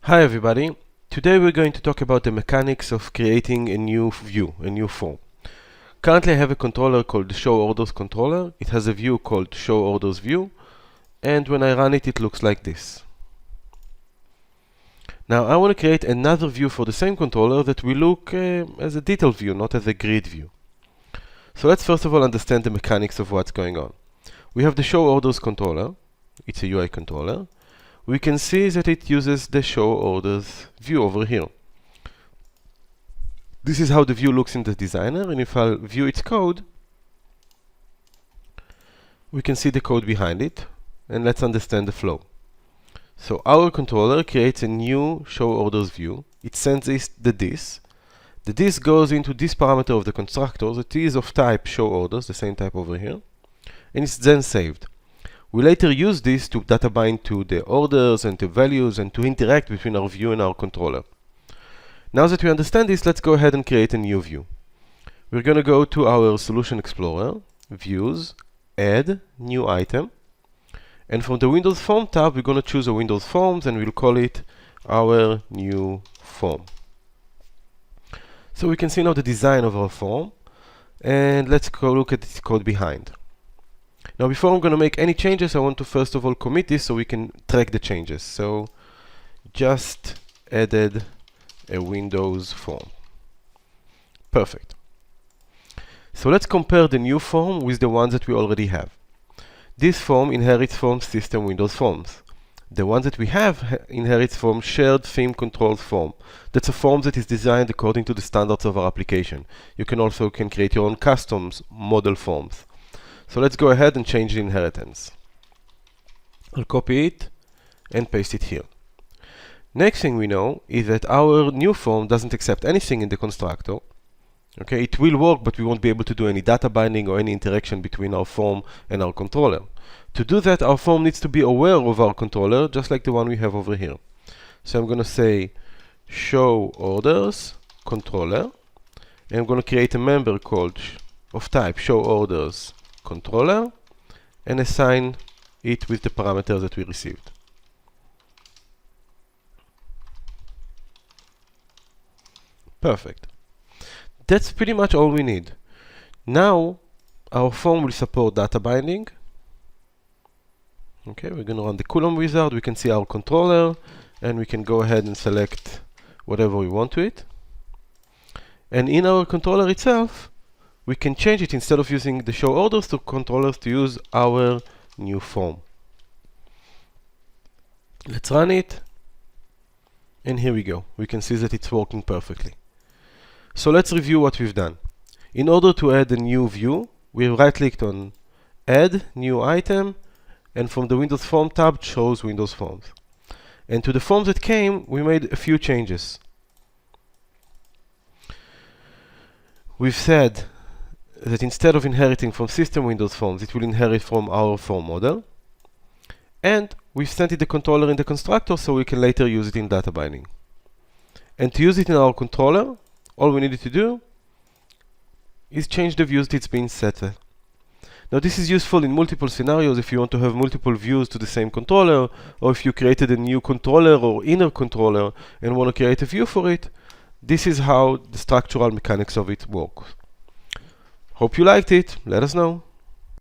Hi everybody. Today we're going to talk about the mechanics of creating a new view, a new form. Currently I have a controller called the Show Orders controller. It has a view called Show Orders View, and when I run it, it looks like this. Now I want to create another view for the same controller that will look as a detail view, not as a grid view. So let's first of all understand the mechanics of what's going on. We have the Show Orders controller. It's a UI controller. We can see that it uses the Show Orders view over here. This is how the view looks in the designer, and if I view its code, we can see the code behind it, and let's understand the flow. So our controller creates a new Show Orders view. It sends the this. The this goes into this parameter of the constructor that is of type Show Orders, the same type over here, and it's then saved. We later use this to data bind to the orders and the values and to interact between our view and our controller. Now that we understand this, let's go ahead and create a new view. We're going to go to our Solution Explorer, Views, Add, New Item. And from the Windows Form tab, we're going to choose a Windows Forms and we'll call it our new form. So we can see now the design of our form. And let's go look at the code behind. Now before I'm going to make any changes, I want to first of all commit this so we can track the changes. So just added a Windows form. Perfect. So let's compare the new form with the ones that we already have. This form inherits from System Windows Forms. The one that we have inherits from Shared Theme Controls form. That's a form that is designed according to the standards of our application. You can also create your own custom model forms. So let's go ahead and change the inheritance. I'll copy it and paste it here. Next thing we know is that our new form doesn't accept anything in the constructor. Okay, it will work, but we won't be able to do any data binding or any interaction between our form and our controller. To do that, our form needs to be aware of our controller, just like the one we have over here. So I'm going to say Show Orders Controller, and I'm going to create a member called of type Show Orders Controller and assign it with the parameters that we received. Perfect. That's pretty much all we need. Now our form will support data binding. Okay, we're going to run the Coulomb wizard. We can see our controller and we can go ahead and select whatever we want to it. And in our controller itself, we can change it, instead of using the Show Orders to controllers, to use our new form. Let's run it. And here we go. We can see that it's working perfectly. So let's review what we've done. In order to add a new view, we right-clicked on Add, New Item, and from the Windows Form tab, chose Windows Forms. And to the forms that came, we made a few changes. We've said that instead of inheriting from System Windows Forms, it will inherit from our form model. And we've sent it the controller in the constructor so we can later use it in data binding. And to use it in our controller, all we needed to do is change the views that it's been set. Now this is useful in multiple scenarios if you want to have multiple views to the same controller, or if you created a new controller or inner controller and want to create a view for it. This is how the structural mechanics of it work. Hope you liked it. Let us know.